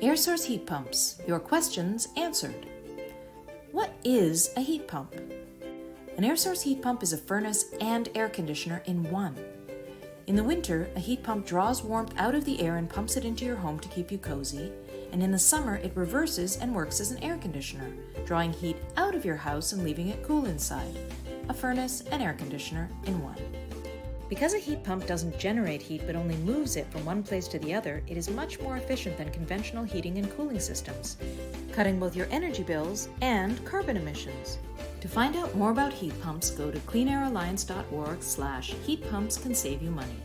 Air source heat pumps. Your questions answered. What is a heat pump? An air source heat pump is a furnace and air conditioner in one. In the winter, a heat pump draws warmth out of the air and pumps it into your home to keep you cozy, and in the summer it reverses and works as an air conditioner, drawing heat out of your house and leaving it cool inside. A furnace and air conditioner in one. Because a heat pump doesn't generate heat but only moves it from one place to the other, it is much more efficient than conventional heating and cooling systems, cutting both your energy bills and carbon emissions. To find out more about heat pumps, go to cleanairalliance.org/heatpumpscansaveyoumoney.